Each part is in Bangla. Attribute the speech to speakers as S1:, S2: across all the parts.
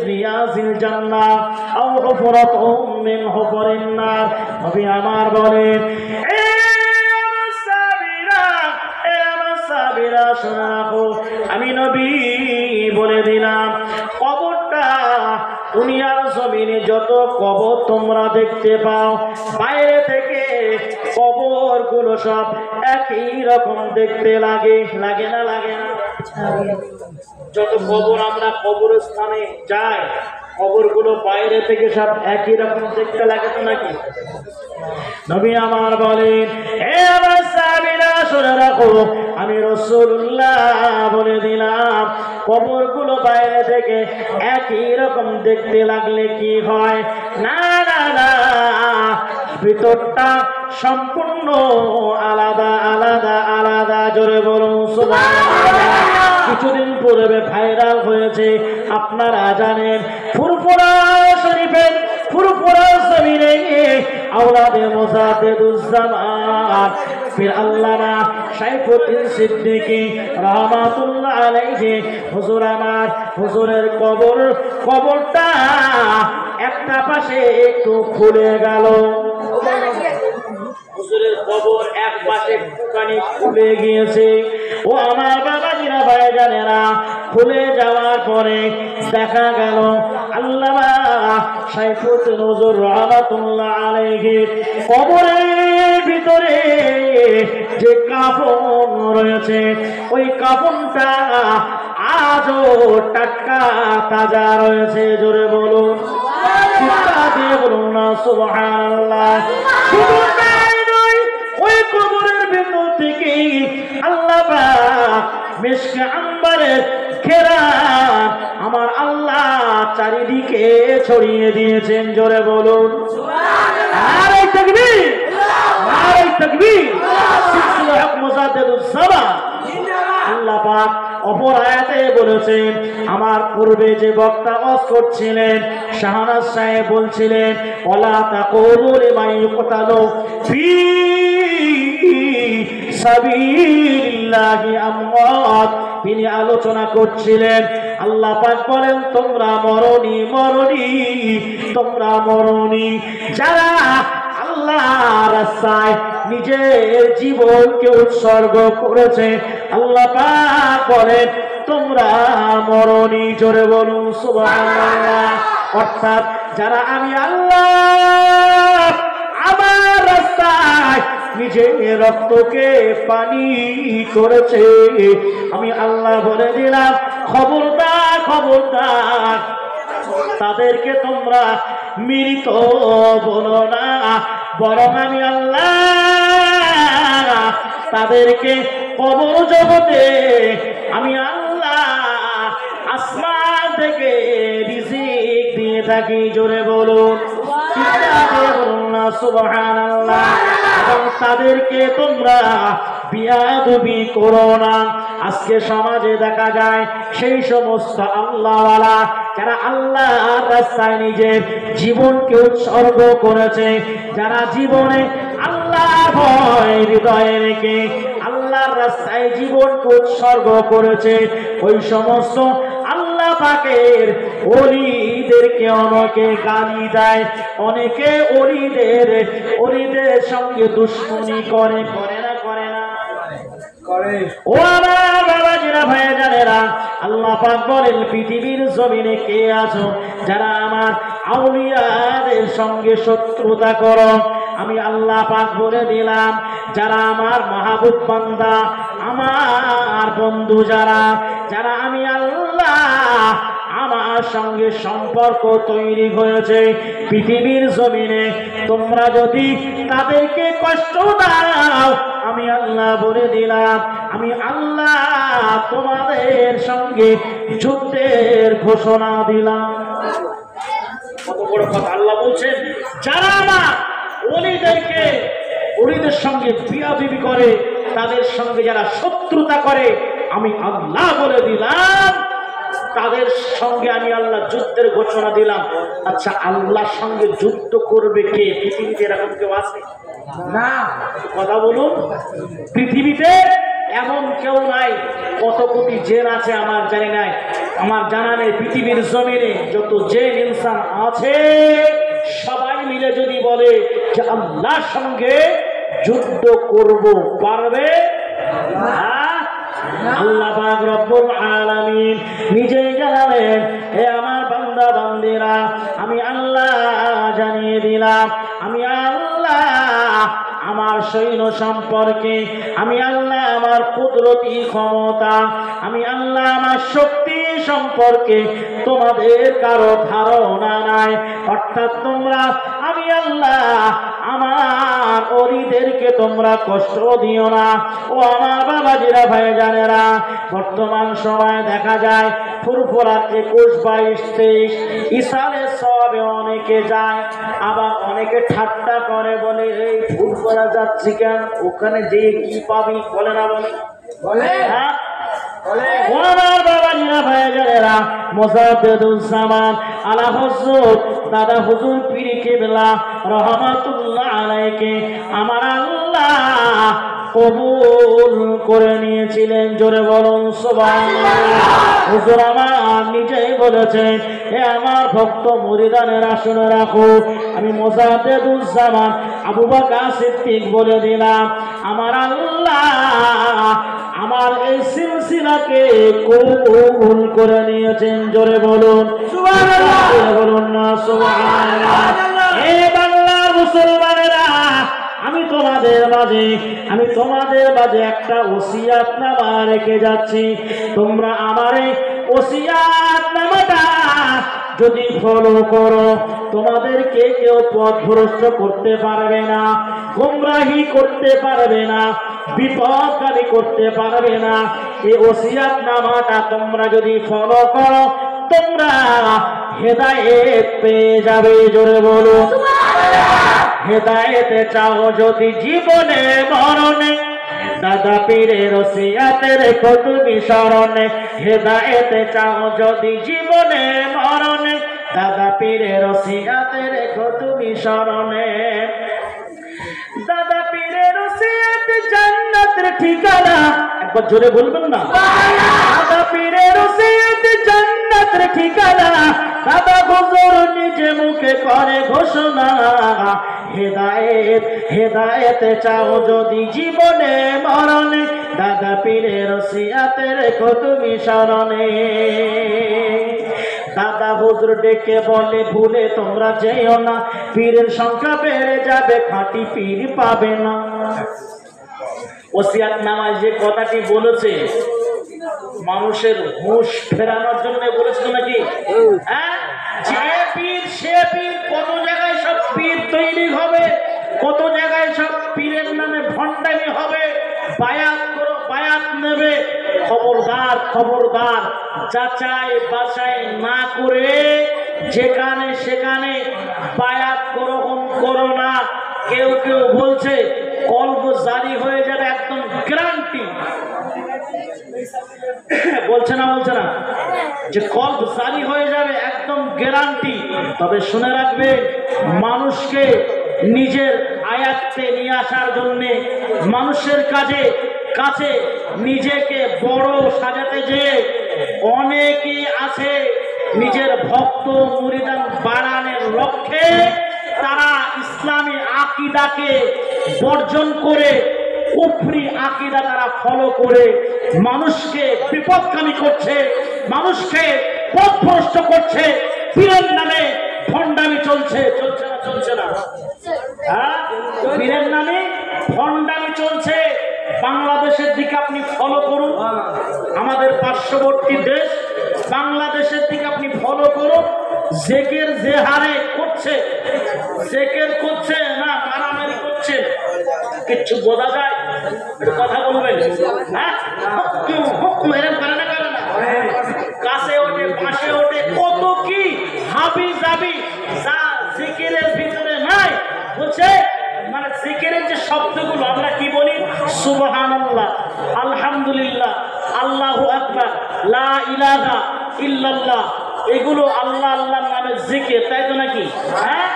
S1: রিয়াজিল জান্নাহ আও হুফরাতুম মিন হুফরিন নার। নবী আমার বলেন, এ আমার সাহাবীরা শুনে রাখো, আমি নবী বলে দিলাম, কবরটা দুনিয়ার জমিনে যত কবর তোমরা দেখতে পাও, বাইরে থেকে কবরগুলো সব একই রকম দেখতে লাগে। লাগে না? লাগে না? যত কবর আমরা কবরস্থানে যাই, কবরগুলো বাইরে থেকে সব একই রকম দেখতে লাগে তো নাকি? নবী আমার বলেন, হে আমার সাহাবীরা শুনে রাখো, আমি রাসূলুল্লাহ বলে দিলাম, কবরগুলো বাইরে থেকে একই রকম দেখতে লাগলে কি হয়? না না না, ভিতরটা সম্পূর্ণ আলাদা আলাদা আলাদা। জোরে বলুন সুবহানাল্লাহ। কিছুদিন পূর্বে ভাইরাল হয়েছে, আপনারা জানেন, ফুরফুরা শরীফের ফুরফুরা জমিনে আওলাদে মুজাদ্দিদুজ্জামান পীর আল্লামা সাইফুদ্দিন সিদ্দিকী রাহমাতুল্লাহ আলাইহি হুজুর, আমার হুজুরের কবরটা একটা পাশে একটু খুলে গেল। হুজুরের কবর এক পাশে একটুখানি খুলে গিয়েছে। ও আমার বাবাজিরা, ভাইজানেরা, খুলে যাওয়ার পরে দেখা গেল আল্লামা সাইফুদ্দিন হুজুর রাহমাতুল্লাহ আলাইহি কবরের ভিতরে যে কাফন রয়েছে, ওই কাফনটা আজও টাটকা তাজা রয়েছে। জোরে বলুন, চিৎকার দিয়ে বলুন না সুবহানাল্লাহ। ওই কবরের ভিতর থেকে আল্লাহ পাক মিশকে আম্বারের ঘেরান আমার আল্লাহ চারিদিকে ছড়িয়ে দিয়েছেন। জোরে বলুন নারে তাকবীর, নারে তাকবীর। সিলসিলা হক মুজাদ্দিদুজ্জামান। আল্লাহ পাক অপর আয়াতে বলেছেন, আমার পূর্বে যে বক্তা ওয়াজ করছিলেন শাহনাজ সাহেব বলছিলেন, ওয়ালা তাকুলু লিমান ইউকতালু ফি সাবিলিল্লাহি আমওয়াত। তিনি আলোচনা করছিলেন, আল্লাহ পাক বলেন, তোমরা মরণি মরণি, তোমরা মরণি যারা আল্লাহর রাস্তায় নিজের জীবনকে উৎসর্গ করেছে, আল্লাহ পাক বলেন তোমরা মরণি। জোরে বলুন সুবহানাল্লাহ। অর্থাৎ যারা আমি আল্লাহ আমার রাস্তায় নিজের রক্তকে পানি করেছে, আমি আল্লাহ বলে দিলাম, খবরদার খবরদার, তাদেরকে তোমরা মৃত বলো না, বরং আমি আল্লাহ তাদেরকে কবর জগতে আমি আল্লাহ আসমান থেকে রিজিক দিয়ে থাকি। জোরে বলুন, সুবহানাল্লাহ। এবং তাদেরকে তোমরা বিয়াদবি করো না। আজকে সমাজে দেখা যায় সেই সমস্ত আল্লাহওয়ালা যারা আল্লাহর রাস্তায় নিজের জীবনকে উৎসর্গ করেছে, যারা জীবনে আল্লাহ ভয় হৃদয়ে রেখে আল্লাহর রাস্তায় জীবনকে উৎসর্গ করেছে, ওই সমস্ত আল্লাহ পাকের ওলিদেরকে অনেকে গালি দেয়, অনেকে ওলিদের সঙ্গে দুশ্মনী করে। করে না? করে না? করে। ও আমার বাবাজিরা, ভাইজানেরা, আল্লাহ পাক বলেন, পৃথিবীর জমিনে কে আছো যারা আমার আউলিয়াদের সঙ্গে শত্রুতা করো? আমি আল্লাহ পাক বলে দিলাম, যারা আমার মাহবুব বান্দা, আমার বন্ধু, যারা যারা আমি আল্লাহ আমার সঙ্গে সম্পর্ক তৈরি হয়েছে পৃথিবীর জমিনে, তোমরা যদি তাদেরকে কষ্ট দাও, আমি আল্লাহ বলে দিলাম, আমি আল্লাহ তোমাদের সঙ্গে যুদ্ধের ঘোষণা দিলাম। কত বড় কথা! আল্লাহ বলছেন, যারা আমার ওলিদের সঙ্গে বিয়াদবি করে, তাদের সঙ্গে যারা শত্রুতা করে, আমি আল্লাহ বলে দিলাম, তাদের সঙ্গে আমি আল্লাহ যুদ্ধের ঘোষণা দিলাম। আচ্ছা, আল্লাহর সঙ্গে যুদ্ধ করবে কে? পৃথিবীতে এরকম কেউ আছে? না। কথা বলুন, পৃথিবীতে এমন কেউ নাই। কত কোটি জেন আছে আমার জানি নাই, আমার জানা নেই। পৃথিবীর জমিনে যত জেন ইনসান আছে সবাই মিলে যদি বলে যে আল্লাহর সঙ্গে যুদ্ধ করব, পারবে? আল্লাহ পাক রব্বুল আলামিন নিজেই জানালেন, হে আমার বান্দা বান্দিরা, আমি আল্লাহ জানিয়ে দিলাম, আমি আল্লাহ আমার সৈন্য সম্পর্কে, আমি আল্লাহ আমার কুদরতি ক্ষমতা, আমি আল্লাহ আমার শক্তি সম্পর্কে তোমাদের কারো ধারণা নাই। অর্থাৎ তোমরা, আমি আল্লাহ আমার ওলিদেরকে তোমরা কষ্ট দিও না। ও আমার বাবাজিরা, ভাইজানেরা, বর্তমান সময়ে দেখা যায় ফুরফুরা 21, 22, 23 ইসালে সবে অনেকে যায়, আবার অনেকে ঠাট্টা করে বলে এই ফুরফুরা যাচ্ছি কেন, ওখানে যে কি পাবি? বলে না বলে? বলে। হ্যাঁ বলে। আমার বাবাজিরা, ভাইজানেরা, মুজাদ্দিদুজ্জামান আলা হুজুর দাদা হুজুর পীর কিবলা রহমাতুল্লাহ আলাইকে আমার আল্লাহ কবুল করে নিয়েছিলেন। জোরে বলুন সুবহানাল্লাহ। হুজুর আমার নিজেই বলেছেন, হে আমার ভক্ত মুরিদানেরা শুনে রাখো, আমি মুজাদ্দিদুজ্জামান আবু বকর সিদ্দিক বলে দিলাম, আমার আল্লাহ আমার এই সিলসিলাকে কবুল করে নিয়েছেন। জোরে বলুন সুবহানাল্লাহ। বলুন না সুবহানাল্লাহ। হে বাংলার মুসলমানেরা, আমি তোমাদের মাঝে একটা ওসিয়াতনামা রেখে যাচ্ছি। তোমরা আমার এই ওসিয়াতনামাটা যদি ফলো করো, তোমাদেরকে কেউ পথভ্রষ্ট করতে পারবে না, গোমরাহি করতে পারবে না, বিপদগামী করতে পারবে না। এই ওসিয়াতনামাটা তোমরা যদি ফলো করো, তোমরা হেদায়েত পেয়ে যাবে। জোরে বলো হেদায়েত চাও যদি জীবনে মরণে, দাদা পীরের ওসিয়াতে রেখো তুমি স্মরণে। হেদায়েত চাও যদি জীবনে মরণে, দাদা পীরের ওসিয়াতে রেখো তুমি স্মরণে। দাদা পীরের ওসিয়াতে জান্নাতের ঠিকানা, একবার জোরে বলবেন না? দাদা পীরের ওসিয়াতে জান্নাতের ঠিকানা, দাদা হুজুর নিজে মুখে করে ঘোষণা। হেদায়েত চাও যদি জীবনে মরণে, দাদা পীরের ওসিয়াতে রেখো তুমি স্মরণে। দাদা হুজুর ডেকে বলে ভুলে তোমরা যেও না, পীরের সংখ্যা বেড়ে যাবে, খাঁটি পীর পাবে না। ওসিয়াতনামায় যে কথাটি বলেছে মানুষের হুঁশ ফেরানোর জন্য বলেছিল নাকি? হ্যাঁ, যে পীর সে পীর, কত জায়গায় সব পীর তৈরি হবে, কত জায়গায় সব পীরের নামে ভণ্ডামি হবে, বায়াত করো, বায়াত নেবে। খবরদার খবরদার, যাচাই বাছাই না করে যেখানে সেখানে বায়াত গ্রহণ করো না। কেউ কেউ বলছে কলব জারি হয়ে যাবে, একদম গ্যারান্টি। বলছে না যে কলব জারি হয়ে যাবে, একদম গ্যারান্টি। তবে শুনে রাখবে, মানুষকে নিজের আয়াত্তে নিয়ে আসার জন্যে, মানুষের কাছে নিজেকে বড় সাজাতে যে অনেকেই আছে, নিজের ভক্ত মুরিদান বাড়ানোর লক্ষ্যে তারা ইসলামী আকীদাকে বর্জন করে কুফরি আকীদা তারা ফলো করে মানুষকে বিপদগামী করছে, মানুষকে পথভ্রষ্ট করছে। পীরের নামে ভণ্ডামি চলছে না? হ্যাঁ, পীরের নামে ভণ্ডামি চলছে। বাংলাদেশের দিকে আপনি ফলো করুন, আমাদের পার্শ্ববর্তী দেশ বাংলাদেশের দিকে আপনি ফলো করুন। জেকের যে হারে করছে, জেকের করছে না মারামারি করছে, কিচ্ছু বোঝা যায়? কথা বলবেন? হ্যাঁ, এরকম করে না, কাছে ওঠে, পাশে ওঠে, কত কি হাবি যাবি যা জিকিরের ভিতরে নাই। বলছে মানে জিকিরের যে শব্দগুলো আমরা কি বলি, সুবহানাল্লাহ, আলহামদুলিল্লাহ, আল্লাহু আকবার, লা ইলাহা ইল্লাল্লাহ, এগুলো আল্লাহ আল্লাহর নামে জিকির, তাই তো নাকি? হ্যাঁ,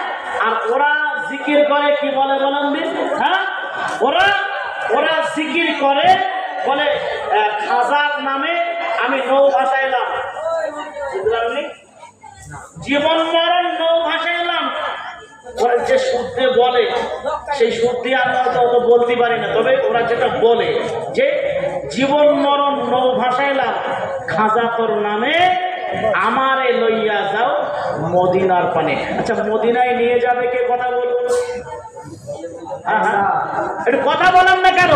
S1: আর ওরা জিকির করে কি বলে বলেন দিন? হ্যাঁ, ওরা জিকির করে বলে খাজার নামে আমি নৌ ভাসাইলাম, জীবন মরণ নৌ ভাসাইলাম। ওরা যে শুদ্ধে বলে সেই শুদ্ধি আমরা অত বলতে পারি না, তবে ওরা যেটা বলে যে জীবন মরণ নৌ ভাসাইলাম খাজা তোর নামে, আমারে লইয়া যাও মদিনার পানে। আচ্ছা, মদিনায় নিয়ে যাবে কে? কথা বলবো, একটু কথা বলেন না কেন?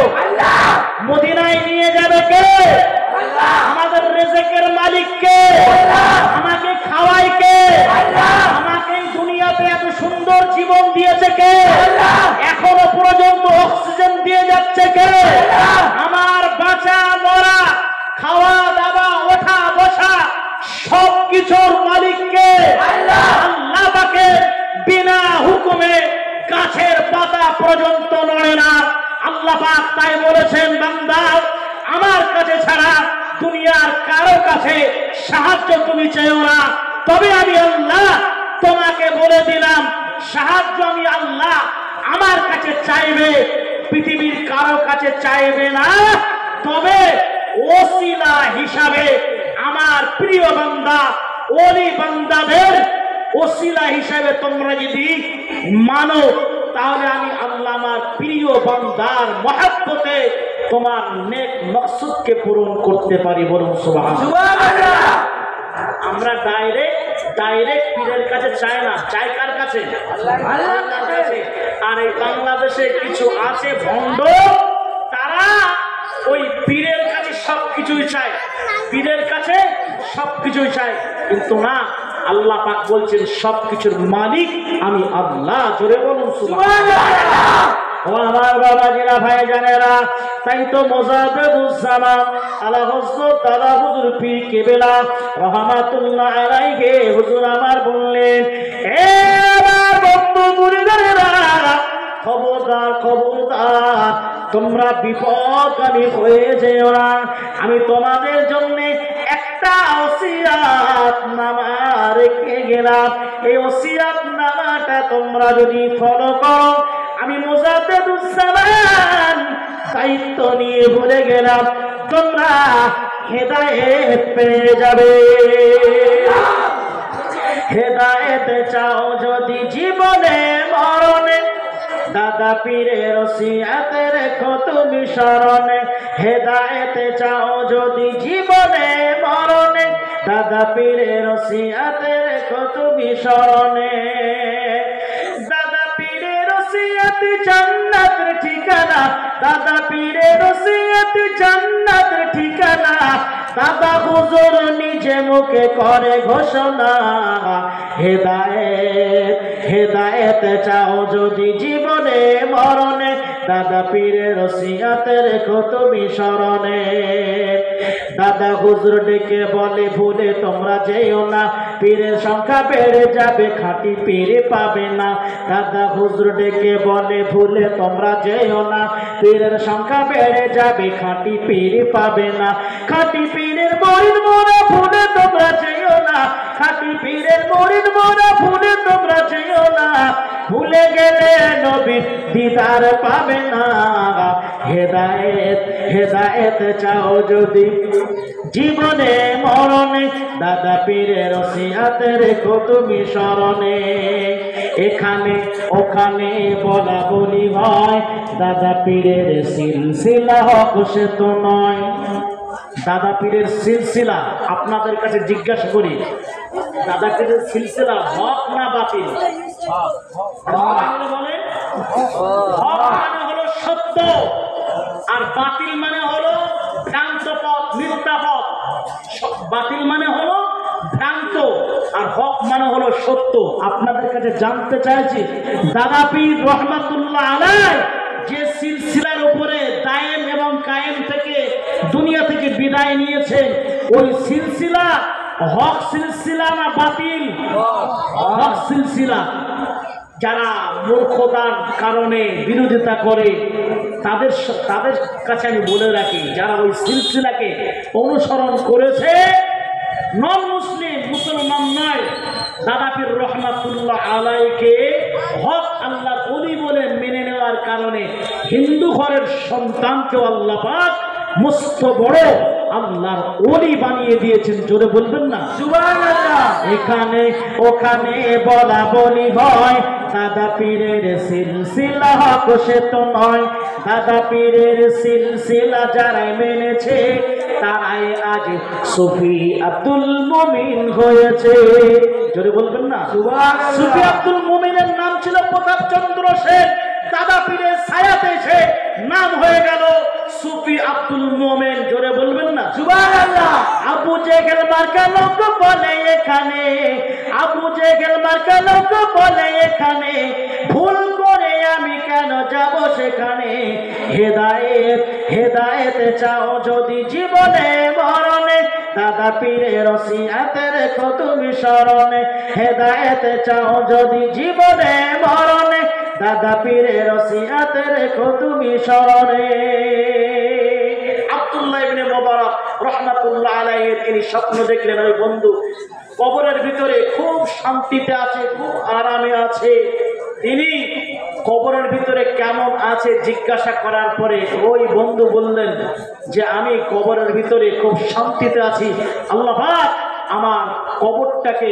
S1: মদিনায় নিয়ে যাবে কে? আমাদের রিজিকের মালিক কে? আমাকে খাওয়ায় কে? আমাকে দুনিয়াতে এত সুন্দর জীবন দিয়েছে কে? এখনো পর্যন্ত অক্সিজেন দিয়ে যাচ্ছে কে? আমার বাঁচা মরা, খাওয়া দাওয়া, ওঠা বসা সবকিছুর মালিক কে? আল্লাহ পাকে বিনা হুকুমে গাছের পাতা পর্যন্ত নড়ে না। আল্লাহ পাক তাই বলেছেন, বান্দা আমার কাছে ছাড়া দুনিয়ার কারো কাছে সাহায্য তুমি চাইও না, তবে আমি আল্লাহ তোমাকে বলে দিলাম সাহায্য আমি আল্লাহ আমার কাছে চাইবে, পৃথিবীর কারো কাছে চাইবে না। তবে ওসিলা হিসাবে আমার প্রিয় বান্দা, ওলি বান্দাদের ওসিলা হিসাবে তোমরা যদি মানো, তাহলে আমি আল্লাহ আমার প্রিয় বান্দার মহব্বতে তোমার নেক মকসুদকে পূরণ করতে পারি। বলুন সুবহানাল্লাহ। আমরা ডাইরেক্ট পীরের কাছে চাই না, চাই কার কাছে? আল্লাহর কাছে। আর এই বাংলাদেশে কিছু আছে ভণ্ড, তারা ওই পীরের কাছে সবকিছুই চায়, পীরের কাছে সবকিছুই চায়, কিন্তু না, আল্লাহ পাক বলছেন সবকিছুর মালিক আমি আল্লাহ। জোরে বলুন সুবহানাল্লাহ। ও আমার বাবাজিরা, ভাইজানেরা, তাই তো মুজাদ্দিদুজ্জামান আলা হযরত দাদা হুজুর পীর কেবলা রাহমাতুল্লাহ আলাইহি হুজুর আমার বললেন, এ আমার বন্ধু মুরিদেরা, খবরদার খবরদার, তোমরা বিপদগামী হয়ে যেও না। আমি তোমাদের জন্য একটা ওসিয়াত নামা রেখে গেলাম, এই ওসিয়াত নামাটা তোমরা যদি ফলো করো, আমি মুজাদ্দিদুজ্জামান দায়িত্ব নিয়ে বলে গেলাম, তোমরা হেদায়েত পেয়ে যাবে। হেদায়েত চাও যদি জীবনে মরণে, দাদা পীরের ওসিয়াতে রেখো তুমি স্মরণে। হেদায়েত চাও যদি জীবনে মরণে, দাদা পীরের ওসিয়াতে রেখো তুমি স্মরণে। দাদা পীরের ওসিয়াত জান্নাতের ঠিকানা, দাদা পীরের ওসিয়াত জান্নাতের ঠিকানা, দাদা হুজুর নিজে মুখে করে ঘোষণা। হেদায়েত হেদায়েত চাও যদি জীবনে মরণে, দাদা পীরের ওসিয়াতে রেখো তুমি স্মরণে। দাদা হুজুর ডেকে বলে ভুলে তোমরা যেও না, পীরের সংখ্যা বেড়ে যাবে খাঁটি পীর পাবে না। দাদা হুজুর ডেকে বলে ভুলে তোমরা যেও না, পীরের সংখ্যা বেড়ে যাবে খাঁটি পীর পাবে না। খাঁটি পীরের মরিদ মোরা ভুলে তোমরা যেও না, খাঁটি পীরের মরিদ মোরা ভুলে তোমরা যেও না, ভুলে গেলে নবীর দিদার পাবে না। হেদায়েত হেদায়েত চাও যদি জীবনে মরণে, দাদা পীরের ওসিয়াতে রেখো তুমি স্মরণে। এখানে ওখানে বলা বলি হয়, দাদা পীরের সিলসিলা হক সে তো নয়। দাদা পীরের সিলসিলা আপনাদের কাছে জিজ্ঞাসা করি, দাদা পীরের সিলসিলা হক না বাতিল? বলেন, হক মানে হলো সত্য, আর বাতিল মানে হলো ভ্রান্ত পথ, মিথ্যা পথ। বাতিল মানে হলো ভ্রান্ত, আর হক মানে হলো সত্য। আপনাদের কাছে জানতে চাইছি, দাদা পীর রহমাতুল্লাহ আলাইহি যে সিলসিলার উপরে দায়েম এবং কায়েম থেকে দুনিয়া থেকে বিদায় নিয়েছেন, ওই সিলসিলা হক সিলসিলা না বাতিল? হক সিলসিলা। যারা মূর্খতার কারণে বিরোধিতা করে, তাদের কাছে আমি বলে রাখি, যারা ওই সিলসিলাকে অনুসরণ করেছে, নন মুসলিম, মুসলমান নয়, দাদা পীর রহমাতুল্লাহ আলাইহিকে হক আল্লাহর ওলি বলে মেনে নেওয়ার কারণে হিন্দু ঘরের সন্তানকেও আল্লাহ পাক মস্ত বড় আল্লাহর ওলি বানিয়ে দিয়েছেন। জোরে বলবেন না সুবহানাল্লাহ। এখানে ওখানে বলা বলি হয়, দাদা পীরের সিলসিলা হক সে তো নয়। দাদা পীরের সিলসিলা যারাই মেনেছে তারাই আজ সুফি আব্দুল মুমিন হয়েছে। জোরে বলবেন না সুবহানাল্লাহ। সুফি আব্দুল মুমিনের নাম ছিল প্রতাপ চন্দ্র সেন, দাদা পীরের ছায়াতে সে নাম হয়ে গেল সুফি আব্দুল মোমেন। জোরে বলবেন না সুবহানাল্লাহ। আবু জেহেল মার্কা লোক বলে এখানে, আবু জেহেল মার্কা লোক বলে এখানে, ভুল করে আমি কেন যাব সেখানে। হেদায়েত হেদায়েত চাও যদি জীবনে মরণে, দাদা পীরের ওসিয়াতে রেখো তুমি স্মরণে। হেদায়েত চাও যদি জীবনে মরণে, দাদা পীরের ওসিয়াতে রেখো তুমি স্মরণে। আব্দুল্লাহ ইবনে মুবারক রাহমাতুল্লাহ আলাইহি তিনি স্বপ্ন দেখলেন ওই বন্ধু কবরের ভিতরে খুব শান্তিতে আছে, খুব আরামে আছে। তিনি কবরের ভিতরে কেমন আছে জিজ্ঞাসা করার পরে ওই বন্ধু বললেন যে আমি কবরের ভিতরে খুব শান্তিতে আছি, আল্লাহ পাক আমার কবরটাকে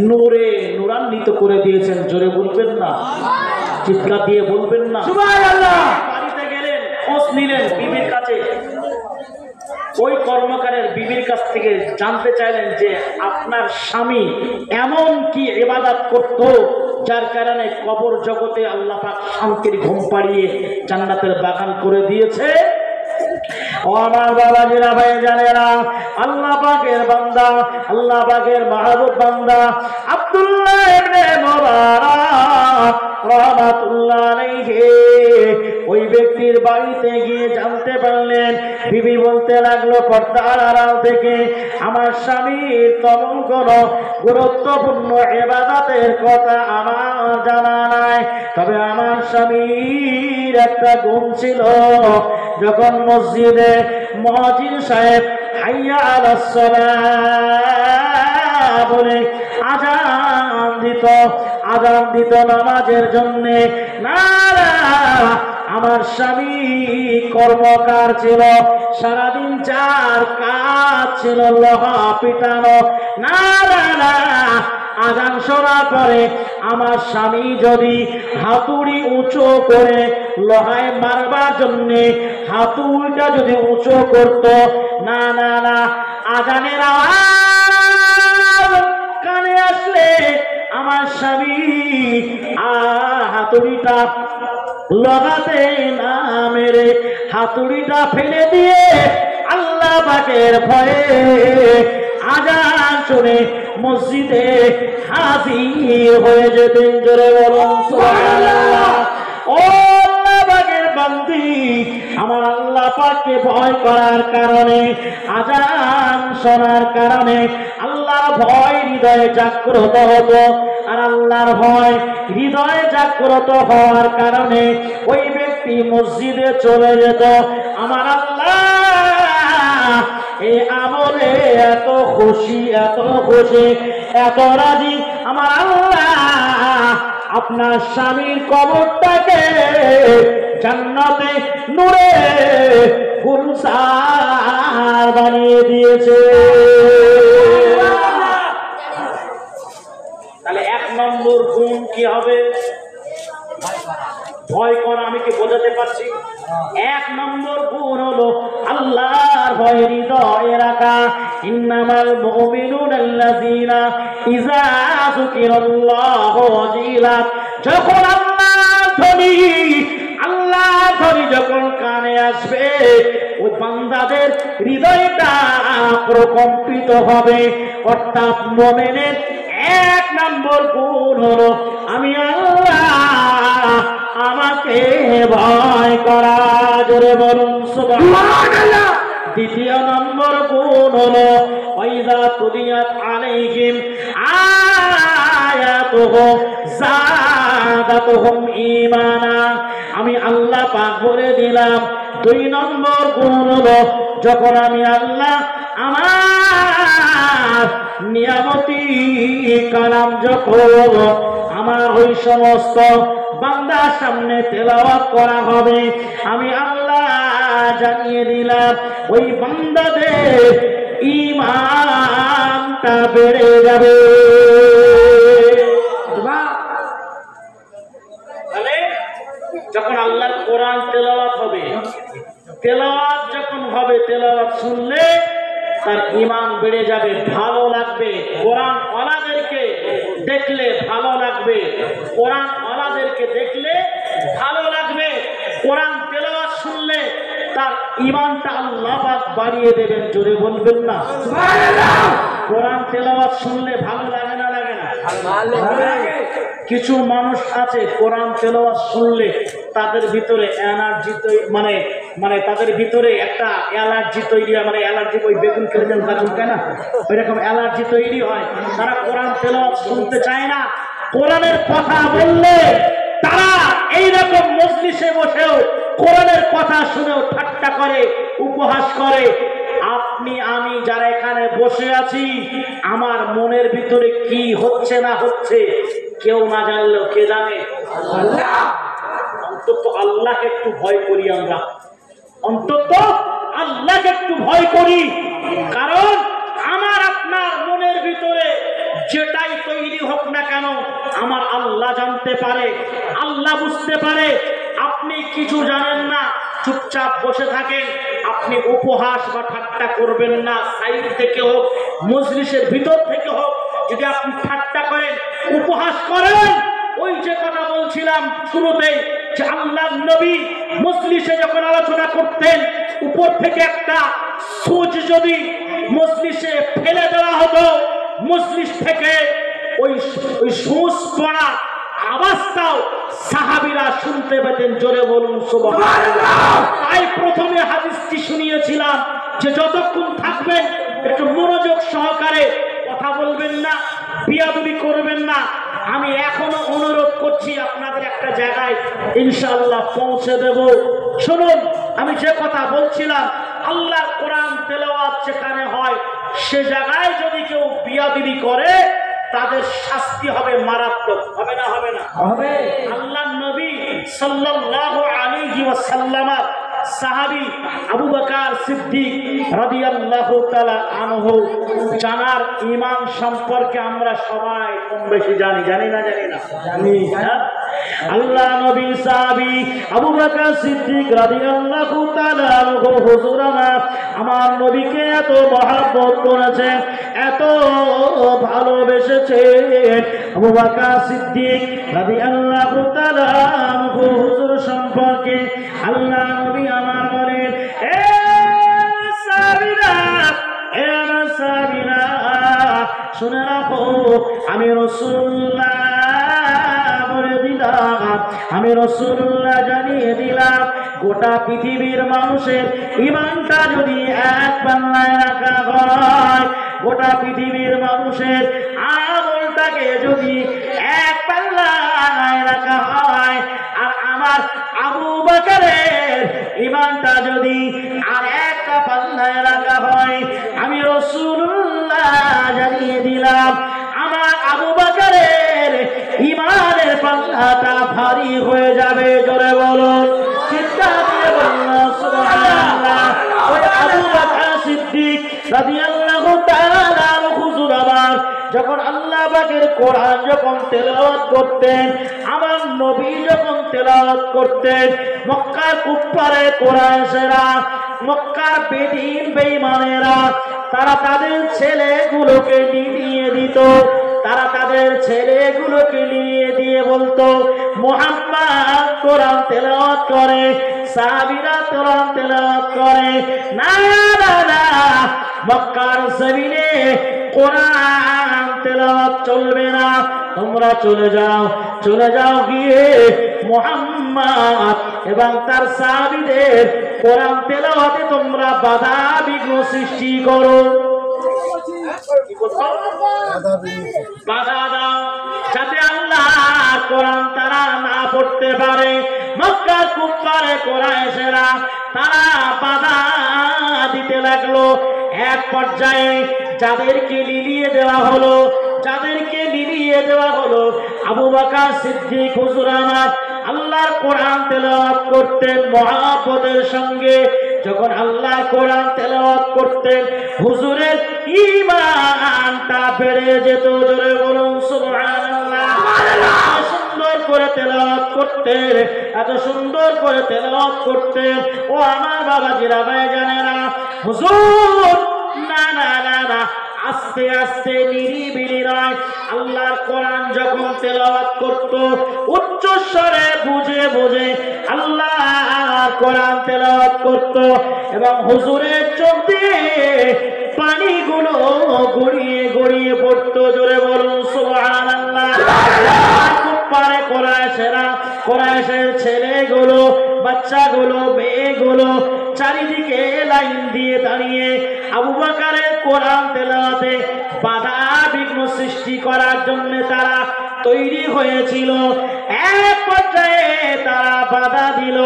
S1: নূরে নূরান্বিত করে দিয়েছেন। জোরে বলবেন না, চিৎকার দিয়ে বলবেন না সুবহানাল্লাহ। বাড়িতে গেলেন, খোঁজ নিলেন বিবির কাছে, ওই কর্মকারের বিবির কাছ থেকে জানতে চাইলেন যে আপনার স্বামী এমন কি ইবাদত করত যার কারণে কবর জগতে আল্লাহ পাক শান্তির ঘুম পাড়িয়ে জান্নাতের বাগান করে দিয়েছে। ও আমার বাবাজিরা ভাইজানেরা, আল্লাহ পাকের বান্দা, আল্লাহ পাকের মাহবুব বান্দা আব্দুল্লাহ ইবনে মুবারক রাহমাতুল্লাহ আলাইহি ওই ব্যক্তির বাড়িতে গিয়ে জানতে পারলেন। বিবি বলতে লাগলো পর্দার আড়াল থেকে, আমার স্বামীর তেমন কোনো গুরুত্বপূর্ণ ইবাদতের কথা আমার জানা নাই, তবে আমার স্বামীর একটা গুণ ছিল, যখন মসজিদে মুয়াজ্জিন সাহেব হাইয়া আলাস সালাহ বলে আযান দিত নামাজের জন্য, না আমার স্বামী কর্মকার ছিল, সারাদিন চার কাজ ছিল, লোহা পিটানো। না আযান শোনার পরে আমার স্বামী যদি হাতুড়ি উঁচু করে লোহায় মারবার জন্য হাতুড়িটা যদি উঁচু করত, না আযানের আওয়াজ কানে আসলে আমার স্বামী হাতুড়িটা লাগাতে না মেরে হাতুড়িটা ফেলে দিয়ে আল্লাহ পাকের ভয়ে আযান শুনে মসজিদে হাজির হয়ে যেতেন। জোরে বলুন সুবহানাল্লাহ। ও আল্লাহ পাকের বান্দি, আমার আল্লাহ পাককে ভয় করার কারণে, আযান শোনার কারণে আল্লাহর ভয় হৃদয়ে জাগ্রত হতো, আর আল্লাহর ভয় হৃদয়ে জাগ্রত হওয়ার কারণে ওই ব্যক্তি মসজিদে চলে যেত। আমার আল্লাহ এই আমলে এত খুশি, এত রাজি, আমার আল্লাহ আপনার স্বামীর কবরটাকে জান্নাতে নূরে গুলজার বানিয়ে দিয়েছে। তাহলে এক নম্বর গুণ কি হবে? ভয় করা। আমি কি বোঝাতে পারছি? এক নম্বর গুণ হলো আল্লাহর ভয় হৃদয়ে রাখা। ইন্নামাল মুমিনুনা আল্লাযীনা ইযা যুকিরাল্লাহু ওয়াজিলাত, যখন আল্লাহর ধ্বনি যখন কানে আসবে ওই বান্দাদের হৃদয়টা প্রকম্পিত হবে। অর্থাৎ মুমিনের এক নম্বর গুণ হলো আমি আল্লাহ আমাকে ভয় করা। জোরে বলুন সুবহানাল্লাহ। দ্বিতীয় নম্বর গুণ হলো ওয়াইযা তুলিয়াত আলাইহিম আয়াতুহু যাদাতুহুম ঈমানা, আমি আল্লাহ পাক বলে দিলাম। দুই নম্বর গুণ হলো যখন আমি আল্লাহ আমার নিয়ামতি কালাম যখন আমার ওই সমস্ত বান্দার সামনে তেলাওয়াত করা হবে, আমি আল্লাহ জানিয়ে দিলাম ওই বান্দাদের ঈমানটা বেড়ে যাবে। তাহলে যখন আল্লাহর কোরআন তেলাওয়াত হবে, তেলাওয়াত যখন হবে, তেলাওয়াত শুনলে তার ঈমান বেড়ে যাবে, ভালো লাগবে। কোরআন ওয়ালাদেরকে দেখলে ভালো লাগবে, কোরআন ওয়ালাদেরকে দেখলে ভালো লাগবে। কোরআন তেলাওয়াত শুনলে তার ঈমানটা আল্লাহ পাক বাড়িয়ে দেবেন। জোরে বলবেন না সুবহানাল্লাহ। কোরআন তেলাওয়াত শুনলে ভালো লাগে না লাগে না? ভালো লাগে। কিছু মানুষ আছে কোরআন তেলাওয়াত শুনলে তাদের ভিতরে এনার্জি মানে তাদের ভিতরে একটা অ্যালার্জি তৈরি হয়, মানে অ্যালার্জি ওই বেগুন খেলে যেন গা চুলকায় না, ওই রকম অ্যালার্জি তৈরি হয়। তারা কোরআন তেলাওয়াত শুনতে চায় না। কোরআনের কথা বললে তারা এইরকম মজলিসে বসেও কোরআনের কথা শুনেও ঠাট্টা করে, উপহাস করে। আপনি আমি যারা এখানে বসে আছি, আমার মনের ভিতরে কি হচ্ছে না হচ্ছে কেউ না জানলেও কে জানে? আল্লাহ। অন্তত আল্লাহকে একটু ভয় করি আমরা, অন্তত আল্লাহকে একটু ভয় করি। কারণ আমার আপনার মনের ভিতরে যেটাই তৈরি হোক না কেন, আমার আল্লাহ জানতে পারে, আল্লাহ বুঝতে পারে। আপনি কিছু জানেন না, চুপচাপ বসে থাকেন, আপনি উপহাস বা ঠাট্টা করবেন না। সাইড থেকে হোক, মজলিসের ভিতর থেকে হোক, যদি আপনি ঠাট্টা করেন, উপহাস করেন, ওই যে কথা বলছিলাম শুরুতেই যে আল্লাহর নবী মজলিসে যখন আলোচনা করতেন, উপর থেকে একটা সূচ যদি মজলিসে ফেলে দেওয়া হতো, মজলিস থেকে ওই সূচ পড়া আওয়াজটাও সাহাবীরা শুনতে পেতেন। জোরে বলুন সুবহানাল্লাহ। তাই প্রথমে হাদিসটি শুনিয়েছিলাম যে যতক্ষণ থাকবেন একটু মনোযোগ সহকারে কথা বলবেন না, বিয়াদবি করবেন না। আমি এখনো অনুরোধ করছি আপনাদের একটা জায়গায় ইনশাআল্লাহ পৌঁছে দেব। শুনুন, আমি যে কথা বলছিলাম, আল্লাহর কোরআন তেলাওয়াত যেখানে হয় সে জায়গায় যদি কেউ বিয়াদবি করে তাদের শাস্তি হবে মারাত্মক। হবে না? হবে না? হবে। আল্লাহর নবী সাল্লাল্লাহু আলাইহি ওয়াসাল্লাম সাহাবী আবু বকর সিদ্দিক রাদিয়াল্লাহু তাআলা আনহু জানার ঈমান সম্পর্কে আমরা সবাই কম বেশি জানি। জানি না? জানি না? জানি। আল্লাহ নবী সাহাবী আবু বকর সিদ্দিক রাদিয়াল্লাহু তাআলা আনহু হুজুর আমার নবীকে এত মহব্বত করেছেন, এত ভালোবেসেছেন। আবু বকর সিদ্দিক রাদিয়াল্লাহু তাআলা আনহু হুজুর সম্পর্কে আল্লাহ নবী আমার বলেন, এ সাহাবীরা, এ আমার সাহাবীরা, শুনে রাখো, আমি রাসূলুল্লাহ বলে দিলাম, আমি রাসূলুল্লাহ জানিয়ে দিলাম, গোটা পৃথিবীর মানুষের ঈমানটা যদি এক পাল্লায় রাখা হয়, গোটা পৃথিবীর মানুষের আমলটাকে যদি এক পাল্লায় রাখা হয়, আর আমার আবু বকরের ঈমানটা যদি আর একটা পাল্লায় রাখা হয়, আমি রাসূলুল্লাহ জানিয়ে দিলাম আমার আবু বকরের ঈমানের পাল্লাটা ভারী হয়ে যাবে। জোরে বলুন, চিন্তা দিয়ে বলুন সুবহানাল্লাহ। ওই আবু বকর সিদ্দিক রাদিয়াল্লাহু তাআলা হুজুর আবার যখন আল্লাহ পাকের কোরআন যখন তেলাওয়াত করতেন, আমার নবী যখন তেলাওয়াত করতেন, মক্কার কুফারে কুরাইশরা, মক্কার বেদীন বেঈমানেরা তারা তাদের ছেলেগুলোকে নিয়ে দিত। তারা তাদের ছেলেগুলোকে নিয়ে দিয়ে বলতো, মুহাম্মদ কোরআন তেলাওয়াত করে, সাহাবীরা কোরআন তেলাওয়াত করে। না না না, মক্কার জমিনে কোরআন তেলাওয়াত চলবে না, তোমরা চলে যাও, চলে যাও গিয়ে মুহাম্মদ এবং তার সাহাবীদের কোরআন তেলাওয়াতে তোমরা বাধা বিঘ্ন সৃষ্টি করো। বাধা দাও যাতে আল্লাহ কোরআন তারা না পড়তে পারে। মক্কার কুফারে কুরাইশরা তারা বাধা দিতে লাগলো। এক পর্যায়ে যাদেরকে লিলিয়ে দেওয়া হলো, যাদেরকে লিলিয়ে দেওয়া হলো, আবু বকর সিদ্দিক হুজুর আমার আল্লাহর কোরআন তেলাওয়াত করতেন মহব্বতের সঙ্গে, যখন আল্লাহ কোরআন তেলাওয়াত করতেন হুজুরের ঈমানটা বেড়ে যেত। জোরে বলুন সুবহানাল্লাহ। সুন্দর করে তেলাওয়াত করতেন, এত সুন্দর করে তেলাওয়াত করতেন। ও আমার বাবাজিরা ভাইজানেরা, হুজুর না না না না আস্তে আস্তে নিরিবিলি নয়, আল্লাহর কোরআন যখন তেলাওয়াত করত উচ্চ স্বরে বুঝে বুঝে আল্লাহর কোরআন তেলাওয়াত করত এবং হুজুরের চোখ দিয়ে পানিগুলো গড়িয়ে গড়িয়ে পড়তো। জোরে বলুন সুবহানাল্লাহ। পারে কোরাইশের ছেলেগুলো, বাচ্চাগুলো, মেয়েগুলো চারিদিকে লাইন দিয়ে দাঁড়িয়ে আবু বকরের কোরআন তেলাওয়াতে বাধা বিঘ্ন সৃষ্টি করার জন্য তারা তৈরি হয়েছিল। এক পর্যায়ে তারা বাধা দিল,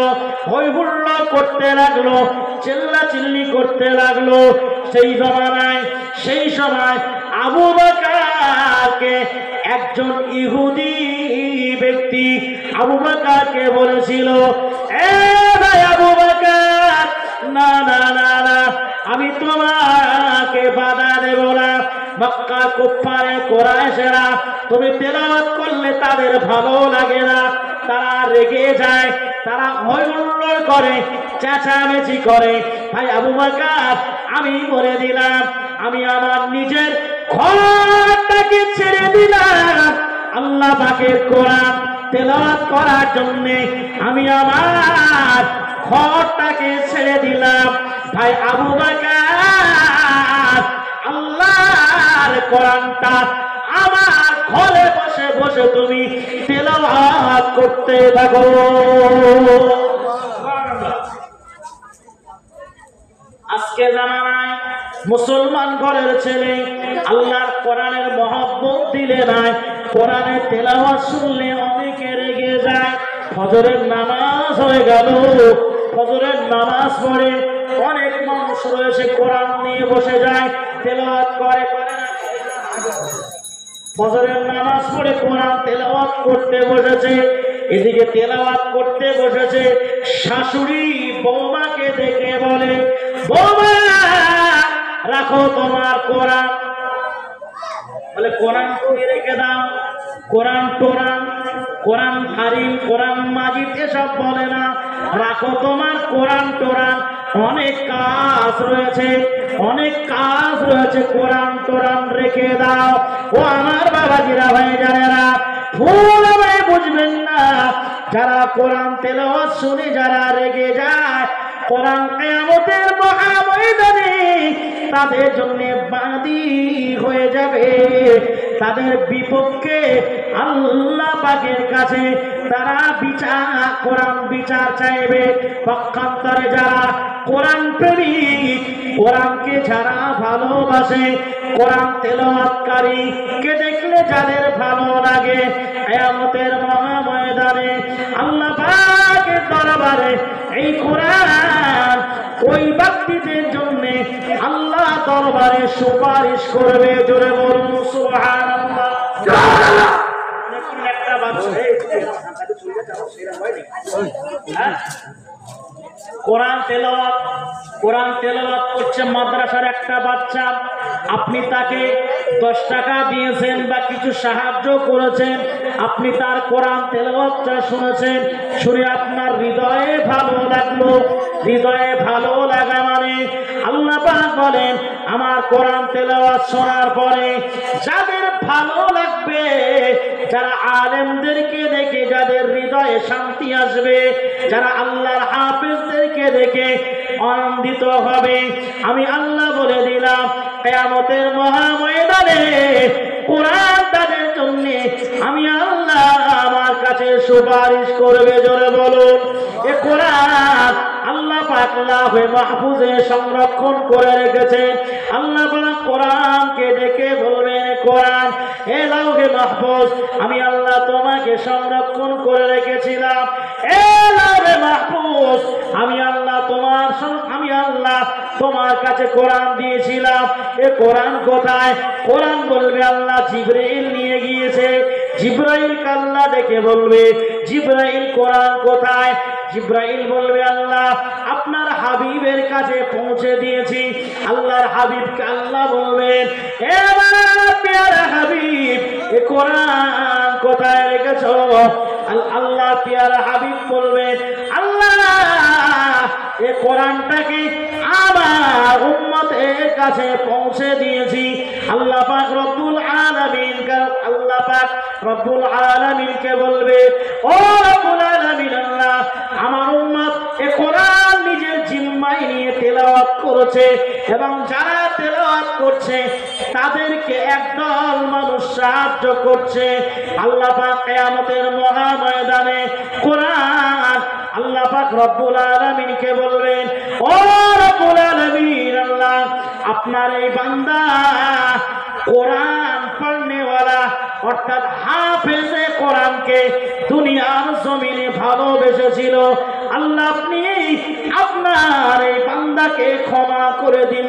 S1: হই হুল্লো করতে লাগলো, চিল্লাচিল্লি করতে লাগলো। সেই সময় আবু বকরকে একজন ইহুদি ব্যক্তি আবু বকরকে বলেছিল, এ ভাই আবু বকর, না না না না আমি তোমাকে বাধা দেব না। মক্কা কুফারে কোরাইশেরা তুমি তেলাওয়াত করলে তাদের ভালো লাগে না, তারা রেগে যায়, তারা হইহুল্লোড় করে, চেঁচামেচি করে। ভাই আবু বকর আমি বলে দিলাম, আমি আমার নিজের ঘরটাকে ছেড়ে দিলাম আল্লাহ পাকের কোরআন তেলাওয়াত করার জন্য। আমি আমার ঘরটাকে ছেড়ে দিলাম। ভাই আবু বকর আল্লাহর কোরআনটা আমার ঘরে বসে বসে তুমি তেলাওয়াত করতে থাকো। আজকে জামানায় মুসলমান ঘরের ছেলে আল্লাহর কোরআনের মহব্বত দিলে নাই, কোরআনের তেলাওয়াত শুনলে অনেকে রেগে যায়। ফজরের নামাজ হয়ে গেল, ফজরের নামাজ পড়ে অনেক মানুষ রয়েছে কোরআন নিয়ে বসে যায়, তেলাওয়াত করে না। ফজরের নামাজ পড়ে কোরআন তেলাওয়াত করতে বসেছে, এদিকে তেলাওয়াত করতে বসেছে, শাশুড়ি বৌমাকে দেখে বলে, বৌমা রাখো তোমার কোরআন। বলে কোরআন তুমি রেখে দাও, কোরআন টোরান, কোরআন হারিম, কোরআন মাজিদ এসব বলে না, রাখো তোমার কোরআন টোরান। অনেক কাজ রয়েছে, অনেক কাজ রয়েছে, কোরআন টোরান রেখে দাও। ও আমার বাবাজিরা ভাইজানেরা, ভুল আমায় বুঝবেন না, যারা কোরআন তেলাওয়াত শুনে যারা রেগে যায়, কোরআন কিয়ামতের মহাময়দানে তাদের জন্য বাদী হয়ে যাবে, তাদের বিপক্ষে আল্লাহ পাকের কাছে তারা কোরআন বিচার চাইবে। পক্ষান্তরে যারা কোরআন প্রেমিক, কোরআনকে যারা ভালোবাসে, কোরআন তেলাওয়াতকারী কে দেখলে যাদের ভালো লাগে, কিয়ামতের মহাময়দানে আল্লাহ পাকের দরবারে এই কোরআন ওই ব্যক্তিদের জন্য আল্লাহ দরবারে সুপারিশ করবে। জোরে বলুন সুবহানাল্লাহ। একটা বাচ্চা কোরআন তেলাওয়াত করছে মাদ্রাসার একটা বাচ্চা, আপনি তাকে 10 টাকা দিয়েছেন বা কিছু সাহায্য করেছেন, আপনি তার কোরআন তেলাওয়াতটা শুনেছেন, শুনে আপনার হৃদয়ে ভালো লাগলো। হৃদয়ে ভালো লাগা মানে আল্লাহ পাক বলেন, আমার কোরআন তেলাওয়াত শোনার পরে যাদের ভালো লাগবে, যারা আলেমদেরকে দেখে যাদের হৃদয়ে শান্তি আসবে, যারা আল্লাহর হাফেজদেরকে দেখে আনন্দিত হবে, আমি আল্লাহ বলে দিলাম কিয়ামতের মহাময়দানে কোরআন তাদের জন্য আমি আল্লাহ আমার কাছে সুপারিশ করবে। জোরে বলুন, এ কোরআন আল্লাহ পাক লাহে মাহফুজে সংরক্ষণ করে রেখেছে। আল্লাহ পাক কোরআনকে ডেকে বলবেন, কোরআন এ লাহে মাহফুজ আমি আল্লাহ তোমাকে সংরক্ষণ করে রেখেছিলাম, এ লাহে মাহফুজ আমি আল্লাহ তোমার কাছে কোরআন দিয়েছিলাম, এ কোরআন কোথায়? কোরআন বলবে আল্লাহ জিবরাইল নিয়ে গিয়েছে। জিবরাইল আল্লাহ ডেকে বলবে, জিবরাইল কোরআন কোথায়? জিব্রাইল বলবে আল্লাহ আপনার হাবিবের কাছে পৌঁছে দিয়েছি। আল্লাহর হাবিবকে আল্লাহ বলবেন এবার প্যারা হাবিব এ কোরআন কোথায় রেখেছো? আল্লাহ প্যারা হাবিব বলবেন আল্লাহ এ কোরআনটাকে আমার উম্মতের কাছে পৌঁছে দিয়েছি। আল্লাহ পাক রব্বুল আলামিন আল্লাহ পাক রব্বুল আলামিনকে বলবে ও রব্বুল আলামিন আল্লাহ আমার উম্মত এ কোরআন নিজের জিম্মায় নিয়ে তেলাওয়াত করেছে এবং যারা তেলাওয়াত করছে তাদেরকে একদল মানুষ সাহায্য করছে। আল্লাহ পাক কিয়ামতের মহা ময়দানে কোরআন আল্লাহ পাক রব্বুল আলামিনকে বলবেন ও রব্বুল আলামিন আল্লাহ আপনার এই বান্দা কোরআন পড়নেওয়ালা অর্থাৎ হাফেজে কোরআনকে দুনিয়ার জমিনে ভালোবেসেছিল। আল্লাহ আপনি আপনার এই বান্দাকে ক্ষমা করে দিন।